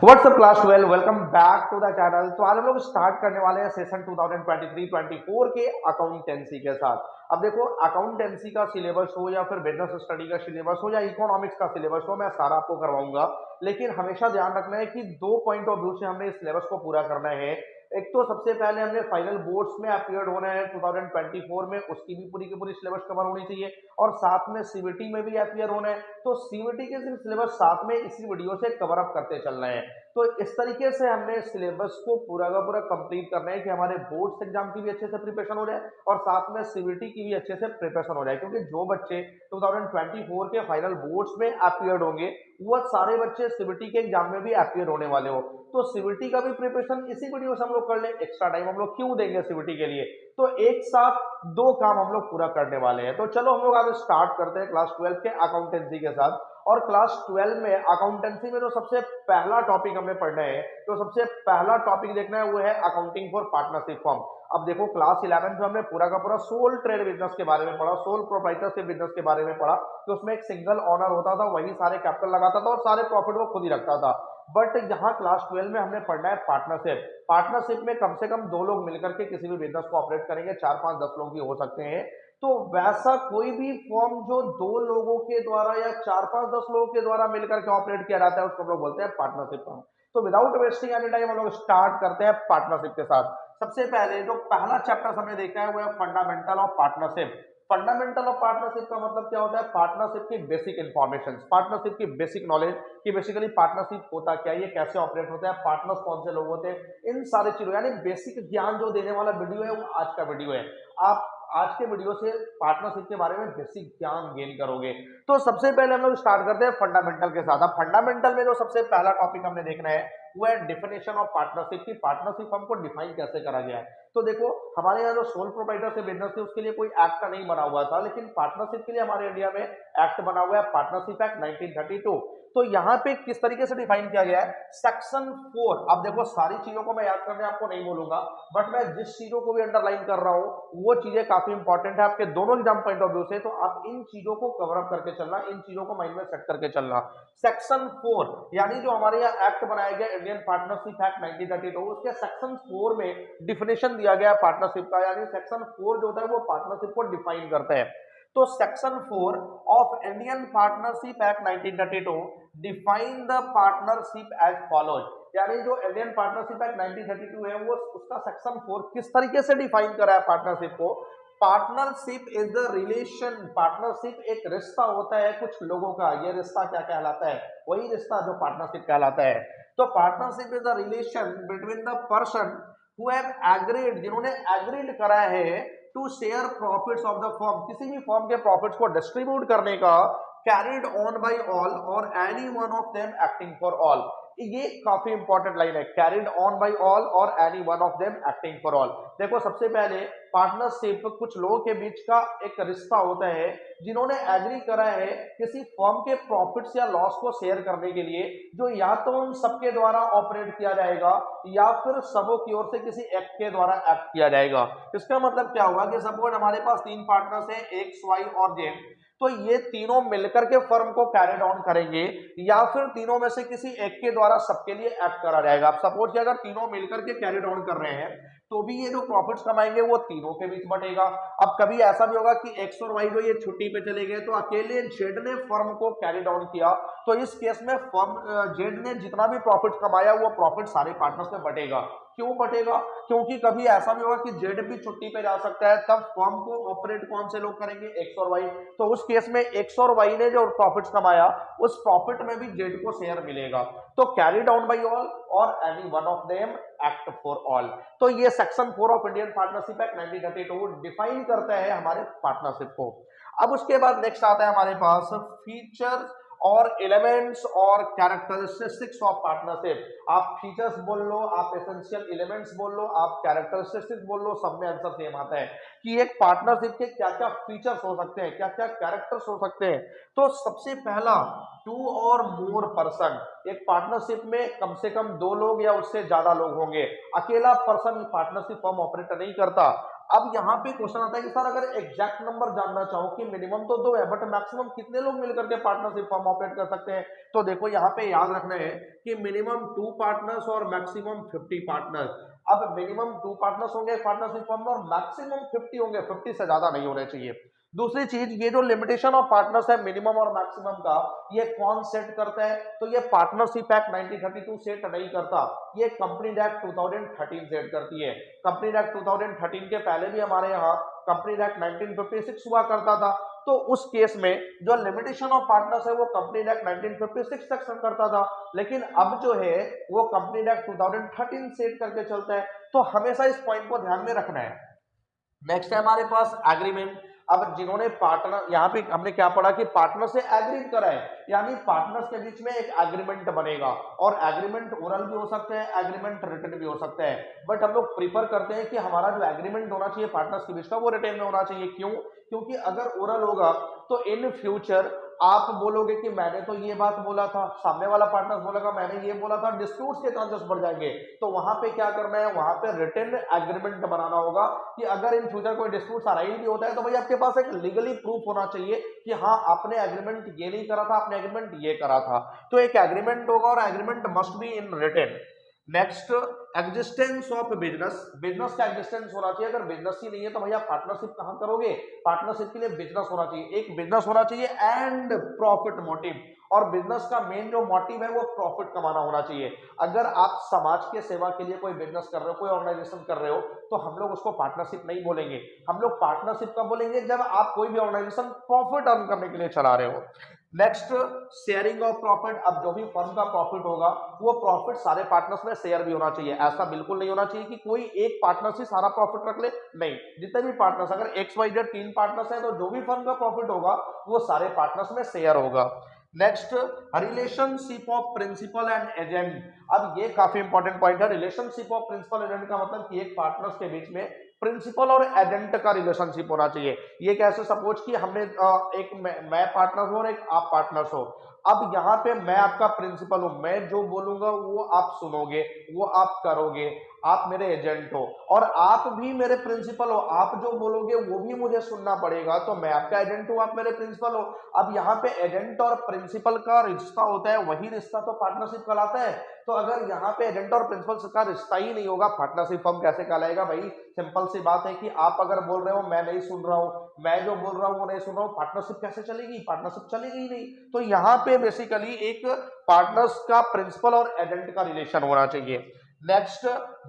WhatsApp class 12 welcome back to the channel. तो आज हम लोग स्टार्ट करने वाले हैं सेशन 2023-24 के अकाउंटेंसी के साथ। अब देखो, अकाउंटेंसी का सिलेबस हो या फिर बिजनेस स्टडी का सिलेबस हो या इकोनॉमिक्स का सिलेबस हो, मैं सारा आपको करवाऊंगा। लेकिन हमेशा ध्यान रखना है कि दो पॉइंट ऑफ व्यू से हमने इस सिलेबस को पूरा करना है। एक तो सबसे पहले हमने फाइनल बोर्ड्स में अपीयर्ड होना है 2024 में, उसकी भी पूरी की पूरी सिलेबस कवर होनी चाहिए। और साथ में सीवीटी में भी अपीयर होना है, तो सीवीटी के सिलेबस साथ में इसी वीडियो से कवर अप करते चलना है। तो इस तरीके से हमने सिलेबस को पूरा का पूरा कंप्लीट करना है कि हमारे बोर्ड्स एग्जाम की भी अच्छे से प्रिपरेशन हो जाए और साथ में सीवीटी की भी अच्छे से प्रिपरेशन हो जाए। क्योंकि जो बच्चे 2024 के फाइनल बोर्ड्स में अपीयर्ड होंगे, वो सारे बच्चे सीवीटी के एग्जाम में भी अपीयर होने वाले हो। तो सीवीटी का भी प्रिपरेशन इसी वीडियो से हम लोग कर ले। एक्स्ट्रा टाइम हम लोग क्यों देंगे सीवीटी के लिए? तो एक साथ दो काम हम लोग पूरा करने वाले हैं। तो चलो हम लोग आज स्टार्ट करते हैं क्लास 12 के अकाउंटेंसी के साथ। और क्लास 12 में अकाउंटेंसी में जो सबसे पहला टॉपिक हमें पढ़ना है, तो सबसे पहला टॉपिक देखना है वो है अकाउंटिंग फॉर पार्टनरशिप फर्म। अब देखो, क्लास 11 में हमने पूरा का पूरा सोल ट्रेड बिजनेस के बारे में पढ़ा, सोल प्रोप्राइटरशिप बिजनेस के बारे में पढ़ा कि उसमें एक सिंगल ओनर होता था, वही सारे कैपिटल लगाता था और सारे प्रॉफिट वो खुद ही रखता था। बट यहाँ क्लास 12 में हमने पढ़ना है पार्टनरशिप। पार्टनरशिप में कम से कम दो लोग मिलकर के किसी भी बिजनेस को ऑपरेट करेंगे, 4 5 10 लोग भी हो सकते हैं। तो वैसा कोई भी फॉर्म जो दो लोगों के द्वारा या 4 5 10 लोगों के द्वारा मिलकर के ऑपरेट किया जाता है, उसको हम लोग बोलते हैं पार्टनरशिप फॉर्म। तो विदाउट वेस्टिंग एनी टाइम हम लोग स्टार्ट करते हैं पार्टनरशिप के साथ। सबसे पहले जो पहला चैप्टर हमने देखा है वो है fundamental of partnership. Fundamental of partnership का मतलब क्या होता है? पार्टनरशिप की बेसिक इंफॉर्मेशन, पार्टनरशिप की बेसिक नॉलेज कि बेसिकली पार्टनरशिप होता क्या है, ये कैसे ऑपरेट होता है, पार्टनर्स कौन से लोग होते हैं, इन सारी चीजों यानी बेसिक ज्ञान जो देने वाला वीडियो है वो आज का वीडियो है। आप आज के वीडियो से पार्टनरशिप के बारे में बेसिक ज्ञान गेन करोगे। तो सबसे पहले हम लोग स्टार्ट करते हैं फंडामेंटल के साथ। अब फंडामेंटल में जो सबसे पहला टॉपिक हमने देखना है वो है डेफिनेशन ऑफ पार्टनरशिप की पार्टनरशिप हमको डिफाइन कैसे करा गया है। तो देखो, हमारे यहाँ जो सोल प्रोप्राइटर से बिजनेस थी उसके लिए कोई एक्ट नहीं बना हुआ था, लेकिन पार्टनरशिप के लिए हमारे इंडिया में एक्ट बना हुआ है, पार्टनरशिप एक्ट 1932। तो यहाँ पे किस तरीके से डिफाइन किया गया है? सेक्शन 4। अब देखो, सारी चीजों को मैं याद करने आपको नहीं बोलूंगा, बट मैं जिस चीजों को भी अंडरलाइन कर रहा हूँ वो चीजें काफी इंपॉर्टेंट है आपके दोनों एग्जाम पॉइंट ऑफ व्यू से। तो आप इन चीजों को कवर अप करके चलना, इन चीजों को माइंड में सेट करके चलना। सेक्शन 4 यानी जो हमारे यहाँ एक्ट बनाया गया इंडियन पार्टनरशिप एक्ट 1932, उसके सेक्शन 4 में डिफिनेशन दिया गया पार्टनरशिप का। यानी सेक्शन 4 जो होता है वो पार्टनरशिप को डिफाइन करता है। तो section 4 of Indian partnership act 1932 define the partnership as follows. यानी जो इंडियन पार्टनरशिप एक्ट 1932 है वो उसका सेक्शन 4 किस तरीके से डिफाइन करा है पार्टनरशिप को? Partnership is the relation, partnership एक रिश्ता होता है कुछ लोगों का। ये रिश्ता क्या कहलाता है? वही रिश्ता जो पार्टनरशिप कहलाता है। तो partnership is the relation between the person who have agreed, जिन्होंने एग्रीड करा है to share profits of the firm, किसी भी फर्म के प्रॉफिट्स को डिस्ट्रीब्यूट करने का, कैरिड ऑन बाय ऑल और any one of them acting for all. ये काफी इंपॉर्टेंट लाइन है, कैरिड ऑन बाय ऑल और any one of them acting for all. देखो, सबसे पहले पार्टनरशिप कुछ लोगों के बीच का एक रिश्ता होता है जिन्होंने एग्री करा है किसी फर्म के प्रॉफिट्स या लॉस को शेयर करने के लिए, जो या तो उन सबके द्वारा ऑपरेट किया जाएगा या फिर सबों की ओर से किसी एक्ट के द्वारा एक्ट किया जाएगा। इसका मतलब क्या हुआ कि सपोज हमारे पास 3 पार्टनर्स हैं, एक्स वाई और जेड। तो ये तीनों मिलकर के फर्म को कैरिड ऑन करेंगे या फिर तीनों में से किसी एक के द्वारा सबके लिए एक्ट करा जाएगा। अब सपोज कि अगर तीनों मिलकर के कैरिड ऑन कर रहे हैं तो भी ये जो प्रॉफिट्स कमाएंगे वो तीनों के बीच बटेगा। अब कभी ऐसा भी होगा कि एक्स और वाई जो ये छुट्टी पे चले गए तो अकेले जेड ने फर्म को कैरिड ऑन किया, तो इस केस में फर्म जेड ने जितना भी प्रॉफिट कमाया वो प्रॉफिट सारे पार्टनर्स में बटेगा। क्यों बटेगा? क्योंकि कभी ऐसा भी होगा कि जेड भी छुट्टी पे जा सकता है, तब फर्म को ऑपरेट कौन से लोग करेंगे? एक्स और वाई। तो उस केस में एक्स और वाई ने जो प्रॉफिट्स कमाया उस प्रॉफिट में भी जेड को शेयर मिलेगा। तो कैरी डाउन बाय ऑल और any one of them act for all. तो ये section 4 of Indian partnership act 1932 define करता है हमारे पार्टनरशिप को। अब उसके बाद नेक्स्ट आता है हमारे पास फीचर्स और एलिमेंट्स और कैरेक्टरिस्टिक्स ऑफ पार्टनरशिप। आप फीचर्स बोल लो, आप एसेंशियल एलिमेंट्स बोल लो, आप कैरेक्टरिस्टिक्स बोल लो, सब में आंसर सेम आता है कि एक पार्टनरशिप के क्या क्या फीचर्स हो सकते हैं, क्या क्या कैरेक्टर्स हो सकते हैं। तो सबसे पहला, 2 और मोर पर्सन। एक पार्टनरशिप में कम से कम 2 लोग या उससे ज्यादा लोग होंगे। अकेला पर्सन पार्टनरशिप फर्म ऑपरेट नहीं करता। अब यहाँ पे क्वेश्चन आता है कि सर अगर एग्जैक्ट नंबर जानना चाहो कि मिनिमम तो 2 है बट मैक्सिमम कितने लोग मिलकर के पार्टनरशिप फर्म ऑपरेट कर सकते हैं, तो देखो यहाँ पे याद रखना है कि मिनिमम 2 पार्टनर्स और मैक्सिमम 50 पार्टनर्स। अब मिनिमम 2 पार्टनर्स होंगे पार्टनरशिप फर्म में और मैक्सिमम 50 होंगे, 50 से ज्यादा नहीं होने चाहिए। दूसरी चीज, ये जो लिमिटेशन ऑफ पार्टनर्स है मिनिमम और मैक्सिमम का, ये कौन सेट करता है, तो ये पार्टनरशिप एक्ट 1932 सेट नहीं करता, ये कंपनी एक्ट 2013 सेट करती है। कंपनी एक्ट 2013 के पहले भी हमारे यहाँ कंपनी एक्ट 1956 हुआ करता था, तो उस केस में जो लिमिटेशन ऑफ पार्टनर्स है वो कंपनी एक्ट 1956 तक करता था, लेकिन अब जो है वो कंपनी एक्ट 2013 सेट करके चलता है। तो हमेशा इस पॉइंट को ध्यान में रखना है। नेक्स्ट है हमारे पास एग्रीमेंट। अब जिन्होंने पार्टनर, यहाँ पे हमने क्या पढ़ा कि पार्टनर से एग्रीड करा है, यानी पार्टनर्स के बीच में एक एग्रीमेंट बनेगा, और एग्रीमेंट ओरल भी हो सकता है, एग्रीमेंट रिटन भी हो सकता है, बट हम लोग प्रीफर करते हैं कि हमारा जो एग्रीमेंट होना चाहिए पार्टनर्स के बीच का वो रिटन में होना चाहिए। क्यों? क्योंकि अगर ओरल होगा तो इन फ्यूचर आप बोलोगे कि मैंने तो ये बात बोला था, सामने वाला पार्टनर बोलेगा मैंने ये बोला था, डिस्प्यूट्स के चांसेस बढ़ जाएंगे। तो वहां पे क्या करना है, वहां पे रिटन एग्रीमेंट बनाना होगा कि अगर इन फ्यूचर कोई डिस्प्यूट अराइज भी होता है तो भाई आपके पास एक लीगली प्रूफ होना चाहिए कि हाँ आपने एग्रीमेंट ये नहीं करा था, आपने एग्रीमेंट ये करा था। तो एक एग्रीमेंट होगा और agreement must be in written. Next, existence of business. Business का एग्जिस्टेंस होना चाहिए, अगर बिजनेस ही नहीं है तो भैया पार्टनरशिप कहां करोगे? पार्टनरशिप के लिए बिजनेस होना चाहिए, एक बिजनेस होना चाहिए एंड प्रॉफिट मोटिव, और बिजनेस का मेन जो मोटिव है वो प्रॉफिट कमाना होना चाहिए। अगर आप समाज के सेवा के लिए कोई बिजनेस कर रहे हो, कोई ऑर्गेनाइजेशन कर रहे हो, तो हम लोग उसको पार्टनरशिप नहीं बोलेंगे, हम लोग पार्टनरशिप कब बोलेंगे? जब आप कोई भी ऑर्गेनाइजेशन प्रॉफिट अर्न करने के लिए चला रहे हो। Next, sharing of profit. अब जो भी फर्म का प्रॉफिट होगा वो प्रॉफिट सारे पार्टनर्स में शेयर भी होना चाहिए। ऐसा बिल्कुल नहीं होना चाहिए कि कोई एक पार्टनर से सारा प्रॉफिट रख ले, नहीं, जितने भी पार्टनर्स, अगर एक्स वाई जेड 3 पार्टनर्स हैं तो जो भी फर्म का प्रॉफिट होगा वो सारे पार्टनर्स में शेयर होगा। Next, relationship of principal and agent. अब ये काफी इंपॉर्टेंट पॉइंट है। रिलेशनशिप ऑफ प्रिंसिपल एजेंट का मतलब कि एक पार्टनर्स के बीच में प्रिंसिपल और एजेंट का रिलेशनशिप होना चाहिए। ये कैसे? सपोज कि हमने एक मैं पार्टनर हूं और एक आप पार्टनर्स हो। अब यहाँ पे मैं आपका प्रिंसिपल हूं, मैं जो बोलूंगा वो आप सुनोगे, वो आप करोगे, आप मेरे एजेंट हो, और आप भी मेरे प्रिंसिपल हो, आप जो बोलोगे वो भी मुझे सुनना पड़ेगा, तो मैं आपका एजेंट हूं, आप मेरे प्रिंसिपल हो। अब यहाँ पे एजेंट और प्रिंसिपल का रिश्ता होता है, वही रिश्ता तो पार्टनरशिप कहलाता है। तो अगर यहाँ पे एजेंट और प्रिंसिपल का रिश्ता ही नहीं होगा, पार्टनरशिप फर्म कैसे कहलाएगा भाई? सिंपल सी बात है कि आप अगर बोल रहे हो मैं नहीं सुन रहा हूँ, मैं जो बोल रहा हूँ वो नहीं सुन रहा हूँ, पार्टनरशिप कैसे चलेगी? पार्टनरशिप चलेगी ही नहीं। तो यहाँ पे बेसिकली एक पार्टनर्स का प्रिंसिपल और एजेंट का रिलेशन होना चाहिए। Next,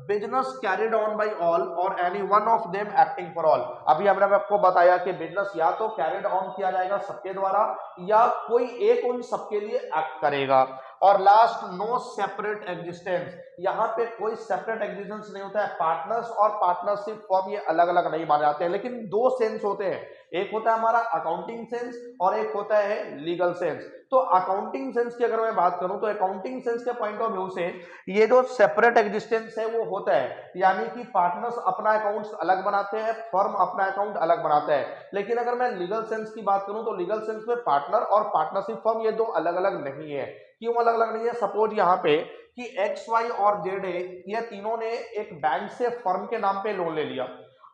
business carried on by all और any one of them acting for all. अभी हमने आपको बताया कि बिजनेस या तो कैरिड ऑन किया जाएगा सबके द्वारा, या कोई एक उन सबके लिए एक्ट करेगा। और लास्ट, नो सेपरेट एग्जिस्टेंस। यहाँ पे कोई सेपरेट एग्जिस्टेंस नहीं होता है। पार्टनर्स और पार्टनरशिप फॉर्म ये अलग अलग नहीं माने जाते हैं, लेकिन दो सेंस होते हैं, एक होता है हमारा अकाउंटिंग सेंस और एक होता है लीगल सेंस। तो अकाउंटिंग सेंस की अगर मैं बात करूं तो अकाउंटिंग सेंस के पॉइंट ऑफ व्यू से ये जो सेपरेट एग्जिस्टेंस है वो होता है, यानी कि पार्टनर्स अपना अकाउंट्स अलग बनाते हैं, फर्म अपना अकाउंट अलग बनाता है। लेकिन अगर मैं लीगल सेंस की बात करूं तो लीगल सेंस में पार्टनर और पार्टनरशिप फर्म ये दो अलग अलग नहीं है। क्यों अलग अलग नहीं है? सपोज यहाँ पे कि एक्स वाई और जेड ए ये तीनों ने एक बैंक से फर्म के नाम पे लोन ले लिया।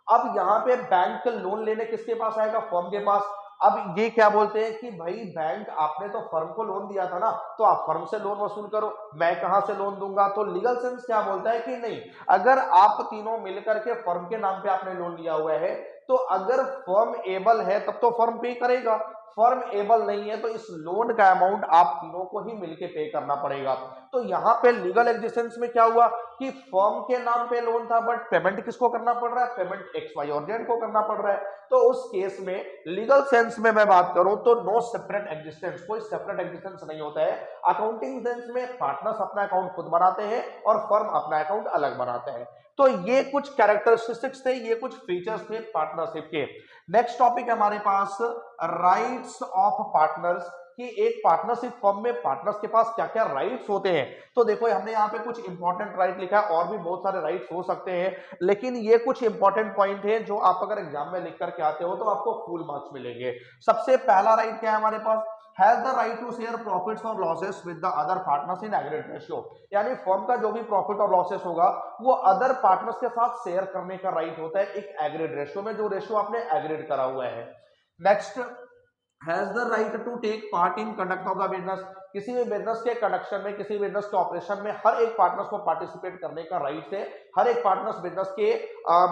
अब यहाँ पे बैंक लोन लेने किसके पास आएगा? फर्म के पास। अब ये क्या बोलते हैं कि भाई बैंक, आपने तो फर्म को लोन दिया था ना, तो आप फर्म से लोन वसूल करो, मैं कहां से लोन दूंगा? तो लीगल सेंस क्या बोलता है कि नहीं, अगर आप तीनों मिलकर के फर्म के नाम पे आपने लोन लिया हुआ है, तो अगर फर्म एबल है तब तो फर्म पे करेगा, फर्म एबल नहीं है तो इस लोन का अमाउंट आप तीनों को ही मिलके पे करना पड़ेगा। तो यहाँ पे लीगल एग्जिस्टेंस में क्या हुआ कि फर्म के नाम पे लोन था, बट पेमेंट किसको करना पड़ रहा है? पेमेंट एक्स वाई और जेड को करना पड़ रहा है। तो उस केस में लीगल सेंस में मैं बात करूं तो नो सेपरेट एग्जिस्टेंस, कोई सेपरेट एग्जिस्टेंस नहीं होता है। अकाउंटिंग सेंस में पार्टनर्स अपना अकाउंट खुद बनाते हैं और फर्म अपना अकाउंट अलग बनाते हैं। तो ये कुछ कैरेक्टरिस्टिक्स थे, ये कुछ फीचर्स थे पार्टनरशिप के। नेक्स्ट टॉपिक है हमारे पास राइट्स ऑफ पार्टनर्स, कि एक पार्टनरशिप फर्म में पार्टनर्स के पास क्या क्या राइट्स होते हैं। तो देखो हमने यहाँ पे कुछ इंपॉर्टेंट राइट लिखा है, और भी बहुत सारे राइट्स हो सकते हैं, लेकिन ये कुछ इंपॉर्टेंट पॉइंट है जो आप अगर एग्जाम में लिख करके आते हो तो आपको फुल मार्क्स मिलेंगे। सबसे पहला राइट क्या है हमारे पास, has the right to share profits और losses with the other partners in aggregate ratio, यानी फर्म का जो भी प्रॉफिट और लॉसेस होगा वो अदर पार्टनर्स के साथ शेयर करने का राइट होता है एक एग्रीगेट रेशियो में, जो रेशियो आपने एग्रीगेट करा हुआ है। Next, has the right to take part in conduct of the business, किसी भी बिजनेस के कंडक्शन में, किसी बिजनेस के ऑपरेशन में हर एक पार्टनर्स को पार्टिसिपेट करने का राइट है, हर एक पार्टनर्स बिजनेस के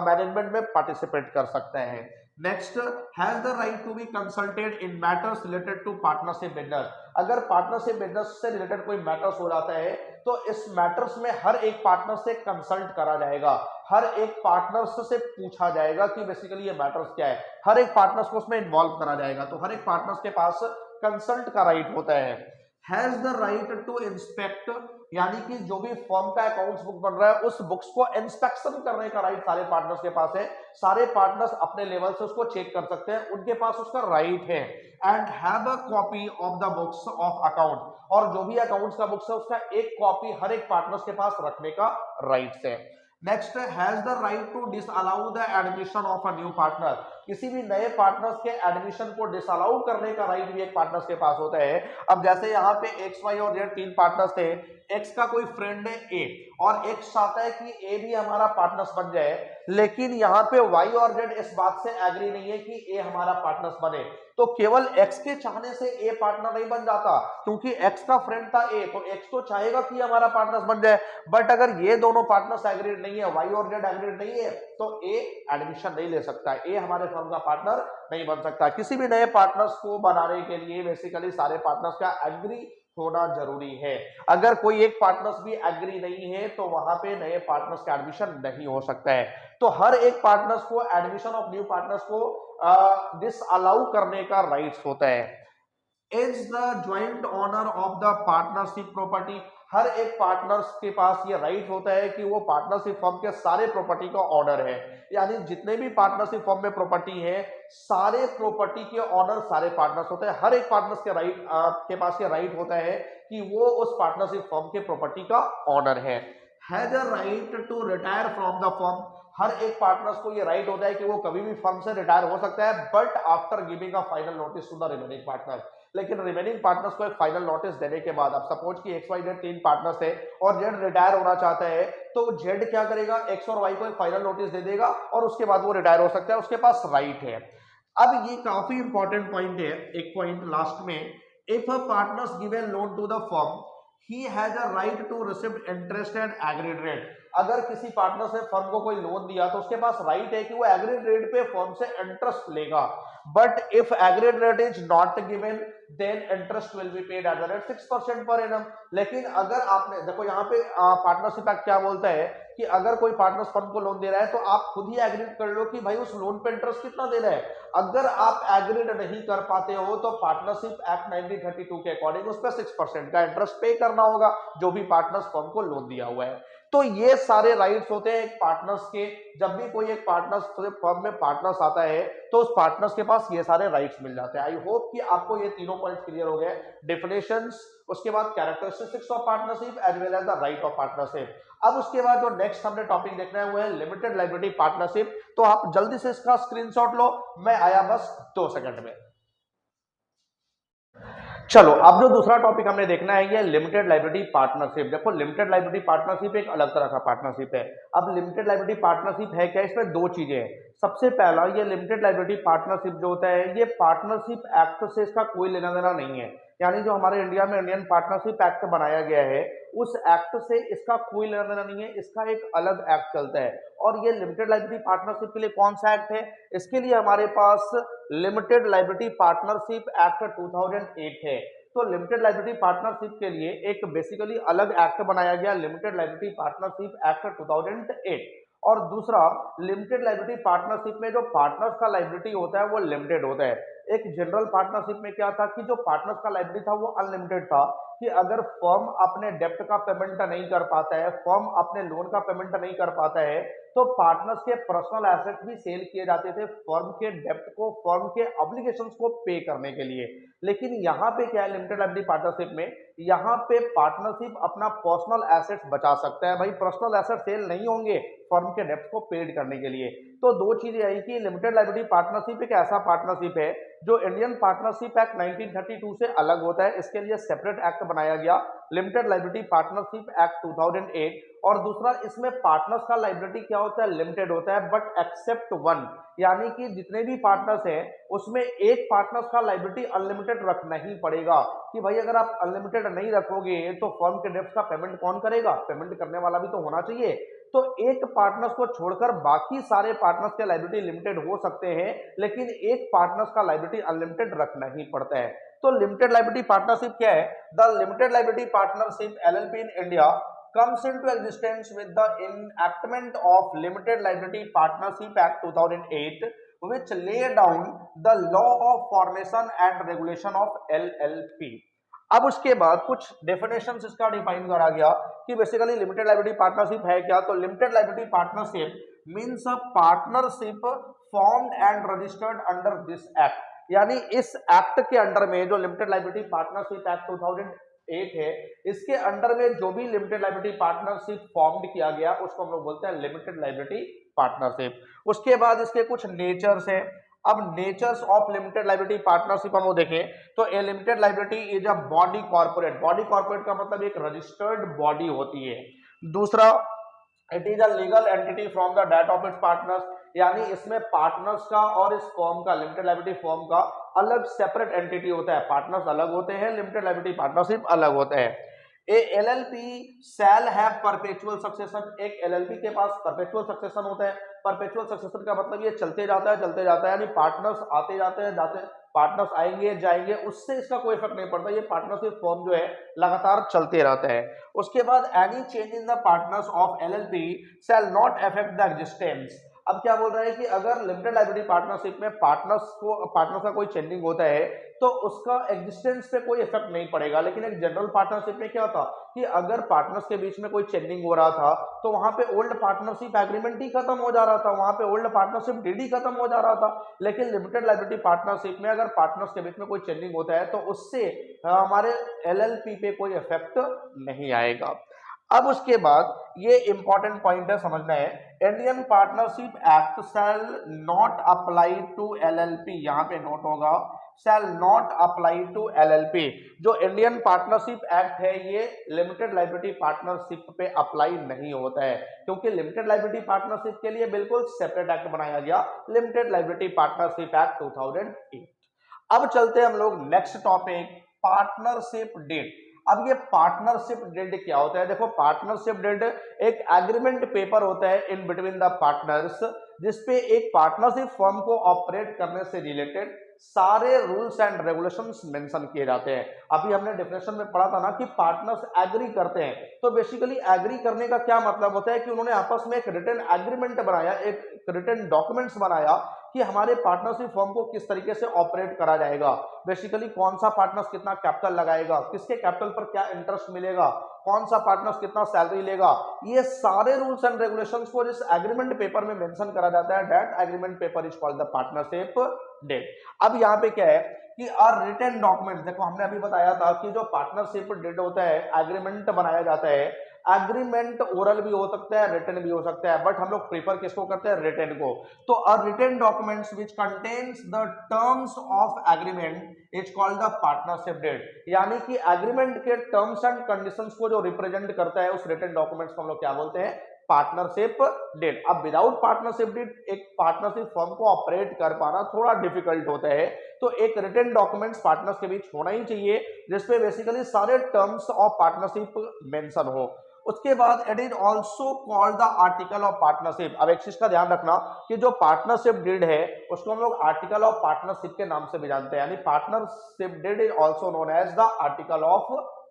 मैनेजमेंट में पार्टिसिपेट कर सकते हैं। Next, has the right to be consulted in matters related to partnership business, अगर पार्टनरशिप बिजनेस से रिलेटेड कोई मैटर्स हो जाता है तो इस मैटर्स में हर एक पार्टनर से कंसल्ट करा जाएगा, हर एक पार्टनर्स से पूछा जाएगा कि बेसिकली ये मैटर्स क्या है, हर एक पार्टनर्स को उसमें इन्वॉल्व करा जाएगा, तो हर एक पार्टनर्स के पास कंसल्ट का राइट होता है। Has the right to inspect, यानी कि जो भी फर्म का अकाउंट्स बुक बन रहा है उस बुक्स को इंस्पेक्शन करने का राइट सारे पार्टनर्स के पास है, सारे पार्टनर्स अपने लेवल से उसको चेक कर सकते हैं, उनके पास उसका राइट है। And have a copy of the books of account, और जो भी अकाउंट्स का बुक्स है उसका एक कॉपी हर एक पार्टनर्स के पास रखने का राइट है। Next, has the right to disallow the admission of a new partner, किसी भी नए पार्टनर्स के एडमिशन को डिसअलाउ करने का राइट भी एक पार्टनर्स के पास होता है। अब जैसे यहाँ पे एक्स वाई और जेड तीन पार्टनर्स थे, एक्स का कोई फ्रेंड है ए और एक्स चाहता है कि ए भी हमारा पार्टनर्स बन जाए, लेकिन यहाँ पे वाई और जेड इस बात से एग्री नहीं है कि ए हमारा पार्टनर्स बने, तो केवल एक्स के चाहने से ए पार्टनर नहीं बन जाता, क्योंकि एक्स का फ्रेंड था ए, तो एक्स तो चाहेगा कि हमारा पार्टनर्स बन जाए, बट अगर ये दोनों पार्टनर्स एग्रीड नहीं है, वाई और जेड एग्रीड नहीं है, तो ए एडमिशन नहीं ले सकता, ए हमारे फर्म का पार्टनर नहीं बन सकता। किसी भी नए पार्टनर्स को बनाने के लिए बेसिकली सारे पार्टनर्स का एग्री होना जरूरी है, अगर कोई एक पार्टनर्स भी एग्री नहीं है तो वहां पे नए पार्टनर्स का एडमिशन नहीं हो सकता है। तो हर एक पार्टनर्स को एडमिशन ऑफ न्यू पार्टनर्स को डिसअलाउ करने का राइट्स होता है। Is the joint owner of the partnership property, हर एक पार्टनर्स के पास ये राइट होता है कि वो पार्टनरशिप फर्म के सारे प्रॉपर्टी का ऑनर है, यानी जितने भी पार्टनरशिप फर्म में प्रॉपर्टी है सारे प्रॉपर्टी के ऑनर सारे पार्टनर्स होते हैं, हर एक पार्टनर्स के राइट के पास ये राइट होता है कि वो उस पार्टनरशिप फर्म के प्रॉपर्टी का ऑनर है। Has a right to retire from the firm, हर एक पार्टनर्स को ये राइट होता है कि वो कभी भी फर्म से रिटायर हो सकता है, but after giving a final notice to the remaining partner, लेकिन रिमेनिंग पार्टनर्स को एक फाइनल नोटिस देने के बाद, अब सपोज कि एक्स वाई जेड तीन पार्टनर्स है और जेड रिटायर होना चाहता है, तो जेड क्या करेगा, एक्स और वाई को एक फाइनल नोटिस दे देगा और उसके बाद वो रिटायर हो सकता है, उसके पास राइट है। अब ये काफी इंपॉर्टेंट पॉइंट है, एक पॉइंट लास्ट में, if a partners given loan to the firm he has a right to receive interest and agreed rate, अगर किसी पार्टनर ने फर्म को कोई लोन दिया तो उसके पास राइट है कि वो एग्रीड रेट पे फर्म से इंटरेस्ट लेगा, but if agreed rate is not given then interest will be paid at the rate 6% per annum. लेकिन अगर आपने देखो यहाँ पे पार्टनरशिप एक्ट क्या बोलता है कि अगर कोई पार्टनर फर्म को लोन दे रहा है तो आप खुद ही एग्रीड कर लो कि भाई उस लोन पे इंटरेस्ट कितना देना है, अगर आप एग्रीड नहीं कर पाते हो तो पार्टनरशिप एक्ट 1932 के अकॉर्डिंग उस पर 6% का इंटरेस्ट पे करना होगा जो भी पार्टनर्स फर्म को लोन दिया हुआ है। तो ये सारे राइट्स होते हैं एक पार्टनर्स के, जब भी कोई एक पार्टनर्स फर्म में पार्टनर्स आता है तो उस पार्टनर्स के पास ये सारे राइट्स मिल जाते हैं। आई होप कि आपको ये तीनों पॉइंट क्लियर हो गए, डेफिनेशंस, उसके बाद characteristics of partnership as well as the right of partnership. अब उसके बाद जो नेक्स्ट हमने टॉपिक देखना है वो है लिमिटेड लायबिलिटी पार्टनरशिप, तो आप जल्दी से इसका स्क्रीनशॉट लो, मैं आया बस 2 सेकंड में। चलो अब जो दूसरा टॉपिक हमने देखना है ये लिमिटेड लायबिलिटी पार्टनरशिप। देखो लिमिटेड लायबिलिटी पार्टनरशिप एक अलग तरह का पार्टनरशिप है। अब लिमिटेड लायबिलिटी पार्टनरशिप है क्या, इसमें दो चीजें हैं। सबसे पहला, ये लिमिटेड लायबिलिटी पार्टनरशिप जो होता है ये पार्टनरशिप एक्ट से इसका कोई लेना देना नहीं है, यानी जो हमारे इंडिया में इंडियन पार्टनरशिप एक्ट बनाया गया है उस एक्ट से इसका कोई लेना देना नहीं है, इसका एक अलग एक्ट चलता है। और ये लिमिटेड लायबिलिटी पार्टनरशिप के लिए कौन सा एक्ट है, इसके लिए हमारे पास लिमिटेड लायबिलिटी पार्टनरशिप एक्ट 2008 है। तो लिमिटेड लायबिलिटी पार्टनरशिप के लिए एक बेसिकली अलग एक्ट बनाया गया, लिमिटेड लायबिलिटी पार्टनरशिप एक्ट 2008। और दूसरा, लिमिटेड लायबिलिटी पार्टनरशिप में जो पार्टनर्स का लायबिलिटी होता है वो लिमिटेड होता है। एक जनरल पार्टनरशिप में क्या था कि जो पार्टनर्स का लायबिलिटी था वो अनलिमिटेड था, कि अगर फर्म अपने डेप्ट का पेमेंट नहीं कर पाता है, फर्म अपने लोन का पेमेंट नहीं कर पाता है, तो पार्टनर्स के पर्सनल एसेट्स भी सेल किए जाते थे फर्म के डेप्ट को, फर्म के ऑब्लिगेशंस को पे करने के लिए। लेकिन यहाँ पे क्या है लिमिटेड लायबिलिटी पार्टनरशिप में, यहाँ पे पार्टनरशिप अपना पर्सनल एसेट्स बचा सकता है। भाई पर्सनल एसेट सेल नहीं होंगे फर्म के डेप्ट को पेड करने के लिए। तो दो चीजें आई कि लिमिटेड लायबिलिटी पार्टनरशिप एक ऐसा पार्टनरशिप है जो इंडियन पार्टनरशिप एक्ट 1932 से अलग होता है। इसके लिए सेपरेट एक्ट बनाया गया, लिमिटेड लायबिलिटी पार्टनरशिप एक्ट 2008। और दूसरा, इसमें पार्टनर्स का लायबिलिटी क्या होता है, लिमिटेड होता है, बट एक्सेप्ट वन, यानी कि जितने भी पार्टनर्स हैं उसमें एक पार्टनर्स का लायबिलिटी अनलिमिटेड रखना ही पड़ेगा। कि भाई अगर आप अनलिमिटेड नहीं रखोगे तो फर्म के डेब्ट्स का पेमेंट कौन करेगा, पेमेंट करने वाला भी तो होना चाहिए। तो एक पार्टनर्स को छोड़कर बाकी सारे पार्टनर्स के लायबिलिटी लिमिटेड हो सकते हैं, लेकिन एक पार्टनर्स का लायबिलिटी अनलिमिटेड रखना ही पड़ता है। तो लिमिटेड लायबिलिटी पार्टनरशिप क्या है, the limited liability partnership LLP in India comes into existence with the enactment of Limited Liability Partnership Act 2008, which lay down the law of formation and regulation of LLP। अब उसके बाद कुछ definition इसका define करा गया कि basically limited liability partnership है क्या। तो limited liability partnership means a partnership formed and registered under this act, यानी इस एक्ट के अंडर में जो लिमिटेड लायबिलिटी पार्टनरशिप एक्ट 2008 है, इसके अंडर में जो भी लिमिटेड लायबिलिटी पार्टनरशिप फॉर्म्ड किया गया उसको हम लोग बोलते हैं लिमिटेड लायबिलिटी पार्टनरशिप। उसके बाद इसके कुछ नेचर्स है। अब natures of limited liability partnership हम देखें तो a limited liability is a body corporate. Body corporate का मतलब एक रजिस्टर्ड बॉडी होती है। दूसरा, it is a legal entity from the date of its partners, यानी इसमें पार्टनर्स का और इस फॉर्म का, लिमिटेड लायबिलिटी फॉर्म का अलग सेपरेट एंटिटी होता है। पार्टनर्स अलग होते हैं, लिमिटेड लायबिलिटी पार्टनरशिप अलग होता है। ए LLP shall have perpetual succession. एक LLP के पास परपेचुअल सक्सेशन होता है। परपेचुअल सक्सेशन का मतलब ये चलते जाता है, यानी पार्टनर्स आते जाते हैं, पार्टनर्स आएंगे जाएंगे, उससे इसका कोई फर्क नहीं पड़ता। ये पार्टनरशिप फॉर्म जो है लगातार चलते रहता है। उसके बाद any change in the partners of LLP shall not affect the existence. अब क्या बोल रहा है कि अगर लिमिटेड लायबिलिटी पार्टनरशिप में पार्टनर्स का कोई चेंजिंग होता है तो उसका एग्जिस्टेंस पे कोई इफेक्ट नहीं पड़ेगा। लेकिन एक जनरल पार्टनरशिप में क्या होता कि अगर पार्टनर्स के बीच में कोई चेंजिंग हो रहा था तो वहां पे ओल्ड पार्टनरशिप एग्रीमेंट ही खत्म हो जा रहा था, वहां पे ओल्ड पार्टनरशिप डीडी खत्म हो जा रहा था। लेकिन लिमिटेड लायबिलिटी पार्टनरशिप में अगर पार्टनर्स के बीच में कोई चेंजिंग होता है तो उससे हमारे LLP पे कोई इफेक्ट नहीं आएगा। अब उसके बाद ये इंपॉर्टेंट पॉइंट है, समझना है, Indian partnership act shall not apply to LLP। यहाँ पे नोट होगा, shall not apply to LLP। जो इंडियन पार्टनरशिप एक्ट है ये लिमिटेड लायबिलिटी पार्टनरशिप पे अप्लाई नहीं होता है, क्योंकि लिमिटेड लायबिलिटी पार्टनरशिप के लिए बिल्कुल सेपरेट एक्ट बनाया गया, लिमिटेड लायबिलिटी पार्टनरशिप एक्ट 2008। अब चलते हैं हम लोग नेक्स्ट टॉपिक, पार्टनरशिप डीड। अब ये पार्टनरशिप डीड क्या होता है, देखो पार्टनरशिप डीड एक एग्रीमेंट पेपर होता है इन बिटवीन द पार्टनर्स, जिसपे एक पार्टनरशिप फर्म को ऑपरेट करने से रिलेटेड सारे रूल्स एंड रेगुलेशंस मेंशन किए जाते हैं। अभी हमने डेफिनेशन में पढ़ा था ना कि पार्टनर्स एग्री करते हैं, तो बेसिकली एग्री करने का क्या मतलब होता है कि उन्होंने आपस में एक रिटन एग्रीमेंट बनाया, एक रिटन डॉक्यूमेंट्स बनाया कि हमारे पार्टनरशिप फर्म को किस तरीके से ऑपरेट करा जाएगा, बेसिकली कौन सा पार्टनर्स कितना कैपिटल लगाएगा, किसके कैपिटल पर क्या इंटरेस्ट मिलेगा, कौन सा पार्टनर्स कितना सैलरी लेगा, ये सारे रूल्स एंड रेगुलेशंस को जिस एग्रीमेंट पेपर में मेंशन करा जाता है, that agreement paper is called the partnership deed. अब यहाँ पे क्या है कि रिटन डॉक्यूमेंट, देखो हमने अभी बताया था कि जो पार्टनरशिप डीड होता है, एग्रीमेंट बनाया जाता है, एग्रीमेंट ओरल भी हो सकता है, रिटन भी हो सकता है, बट हम लोग प्रीफर किसको करते हैं, रिटन को। तो written documents which contains the terms of agreement is called the partnership deed, यानी कि एग्रीमेंट के टर्म्स एंड कंडीशंस को जो रिप्रेजेंट करता है उस रिटन डॉक्यूमेंट्स को हम लोग क्या बोलते हैं, पार्टनरशिप डीड। अब विदाउट पार्टनरशिप डीड एक पार्टनरशिप फर्म को ऑपरेट कर पाना थोड़ा डिफिकल्ट होता है, तो एक रिटन डॉक्यूमेंट्स पार्टनर्स के बीच होना ही चाहिए जिसपे बेसिकली सारे टर्म्स ऑफ पार्टनरशिप मेंशन हो। उसके बाद it is also called the article of partnership. अब एक चीज का ध्यान रखना कि जो पार्टनरशिप डीड है उसको हम लोग आर्टिकल ऑफ पार्टनरशिप के नाम से भी जानते हैं, यानी partnership deed is also known as the article of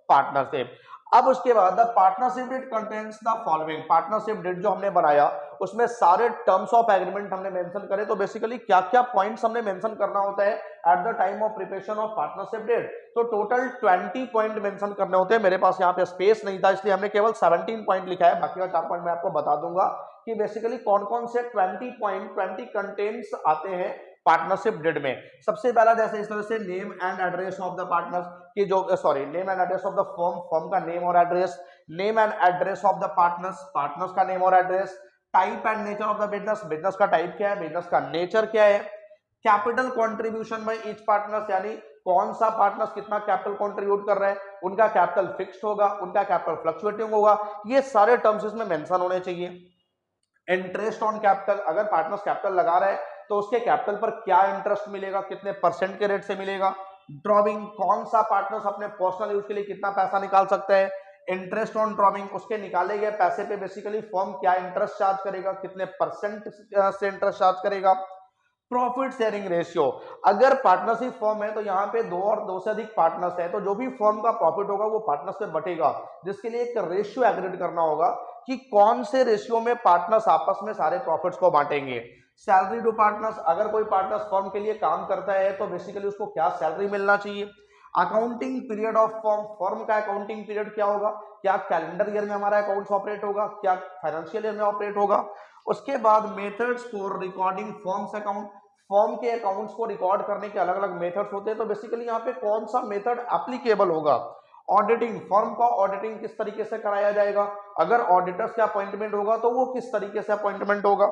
partnership. अब उसके बाद the partnership deed contains the following, partnership deed जो हमने बनाया उसमें सारे टर्म्स ऑफ एग्रीमेंट हमने मेंशन करे। तो बेसिकली क्या क्या पॉइंट्स हमने मेंशन करना होता है at the time of preparation of partnership deed, तो टोटल 20 पॉइंट मेंशन करने होते हैं। मेरे पास यहाँ पे स्पेस नहीं था इसलिए हमने केवल 17 पॉइंट लिखा है, बाकी का 4 पॉइंट मैं आपको बता दूंगा कि बेसिकली कौन कौन से 20 पॉइंट 20 कंटेंट्स आते हैं पार्टनरशिप डेट में। सबसे पहला जैसे इस तरह से name and address of the partners की जो name and address of the firm, firm का नेम और address, name and address of the partners, partners का नेम और address, type and nature of the business, business का type क्या है, business का नेचर क्या है, capital contribution by each partners, यानी कौन सा पार्टनर्स कितना कैपिटल कंट्रीब्यूट कर रहा है, उनका कैपिटल फिक्स्ड होगा, उनका कैपिटल फ्लक्चुएटिंग होगा, ये सारे टर्म्स इसमें मेंशन होने चाहिए। इंटरेस्ट ऑन कैपिटल, अगर पार्टनर्स कैपिटल लगा रहा है तो उसके कैपिटल पर क्या इंटरेस्ट मिलेगा, कितने परसेंट के रेट से मिलेगा। ड्रॉविंग, कौन सा पार्टनर्स अपने पर्सनल यूज के लिए कितना पैसा निकाल सकता है। इंटरेस्ट ऑन ड्रॉविंग, उसके निकाले गए पैसे पे बेसिकली फर्म क्या इंटरेस्ट चार्ज करेगा, कितने परसेंट से इंटरेस्ट चार्ज करेगा। प्रॉफिट शेयरिंग रेशियो, अगर पार्टनरशिप फर्म है तो यहाँ पे दो और दो से अधिक पार्टनर्स है तो जो भी फर्म का प्रॉफिट होगा वो पार्टनर्स पे बटेगा, जिसके लिए एक रेशियो एग्रीड करना होगा कि कौन से रेशियो में पार्टनर्स आपस में सारे प्रॉफिट्स को बांटेंगे। सैलरी टू पार्टनर्स, अगर कोई पार्टनर्स फर्म के लिए काम करता है तो बेसिकली उसको क्या सैलरी मिलना चाहिए। Accounting period of firm, firm का अकाउंटिंग पीरियड क्या होगा, क्या कैलेंडर ईयर में हमारा अकाउंट्स ऑपरेट होगा, क्या फाइनेंशियल ईयर में ऑपरेट होगा। उसके बाद methods for recording firms account, firm के अकाउंट्स को रिकॉर्ड करने के अलग अलग मेथड्स होते हैं तो बेसिकली यहाँ पे कौन सा मेथड एप्लीकेबल होगा। ऑडिटिंग, फर्म का ऑडिटिंग किस तरीके से कराया जाएगा, अगर ऑडिटर्स का अपॉइंटमेंट होगा तो वो किस तरीके से अपॉइंटमेंट होगा।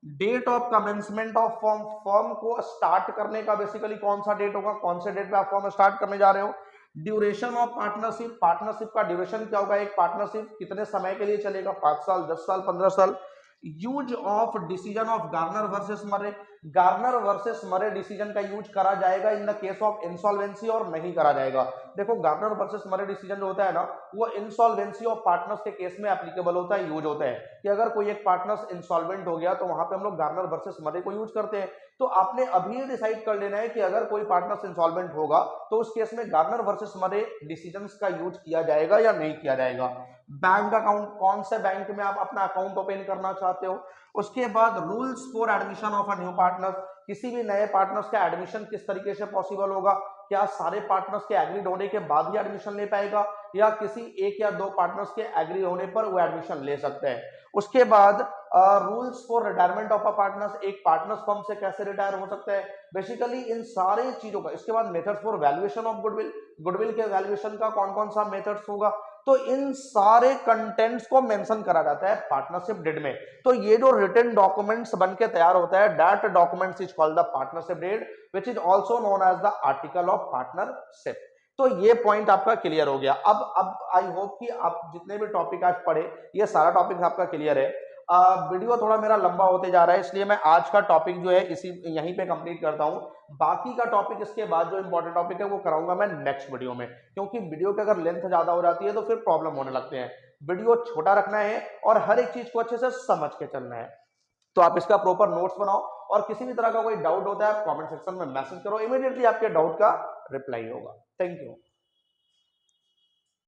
Date of commencement of firm, firm को स्टार्ट करने का बेसिकली कौन सा डेट होगा, कौन से डेट पे आप फर्म स्टार्ट करने जा रहे हो। ड्यूरेशन ऑफ पार्टनरशिप, पार्टनरशिप का ड्यूरेशन क्या होगा, एक पार्टनरशिप कितने समय के लिए चलेगा, 5 साल, 10 साल, 15 साल। Use of decision of Garner versus Murray, Garner versus Murray decision का यूज करा जाएगा in the case of insolvency और नहीं करा जाएगा। देखो गार्नर वर्सेस मरे डिसीजन जो होता है ना वो इंसॉल्वेंसी ऑफ पार्टनर्स के केस में एप्लीकेबल होता है, यूज होता है कि अगर कोई एक पार्टनर्स इंसॉल्वेंट हो गया तो वहां पे हम लोग गार्नर वर्सेस मरे को यूज करते हैं। तो आपने अभी डिसाइड कर लेना है कि अगर कोई पार्टनर्स इंसॉल्वेंट होगा तो उस केस में गार्नर वर्सेस मरे डिसीजंस का यूज किया जाएगा या नहीं किया जाएगा। बैंक अकाउंट, कौन से बैंक में आप अपना अकाउंट ओपन करना चाहते हो। उसके बाद rules for admission of a new partner, किसी भी नए पार्टनर्स का एडमिशन किस तरीके से पॉसिबल होगा, क्या सारे पार्टनर्स के एग्रीड होने के बाद ही एडमिशन ले पाएगा या किसी एक या दो पार्टनर्स के एग्री होने पर वो एडमिशन ले सकते हैं। उसके बाद rules for retirement of a partners, एक पार्टनर्स फर्म से कैसे रिटायर हो सकता है, बेसिकली इन सारी चीजों का। इसके बाद methods for valuation of goodwill, goodwill के वैल्यूएशन का कौन कौन सा मेथड्स होगा, तो इन सारे कंटेंट्स को मेंशन करा जाता है पार्टनरशिप डेट में। तो ये जो रिटन डॉक्यूमेंट्स बन के तैयार होता है that documents is called the partnership deed which is also known as the article of partnership. तो ये पॉइंट आपका क्लियर हो गया। अब आई होप कि आप जितने भी टॉपिक आज पढ़े ये सारा टॉपिक आपका क्लियर है। वीडियो थोड़ा मेरा लंबा होते जा रहा है इसलिए मैं आज का टॉपिक जो है इसी यहीं पे कंप्लीट करता हूं। बाकी का टॉपिक इसके बाद जो इंपॉर्टेंट टॉपिक है वो कराऊंगा मैं नेक्स्ट वीडियो में, क्योंकि वीडियो की अगर लेंथ ज्यादा हो जाती है तो फिर प्रॉब्लम होने लगते हैं। वीडियो छोटा रखना है और हर एक चीज को अच्छे से समझ के चलना है। तो आप इसका प्रॉपर नोट्स बनाओ और किसी भी तरह का कोई डाउट होता है आप कमेंट सेक्शन में मैसेज करो, इमीडिएटली आपके डाउट का रिप्लाई होगा। Thank you.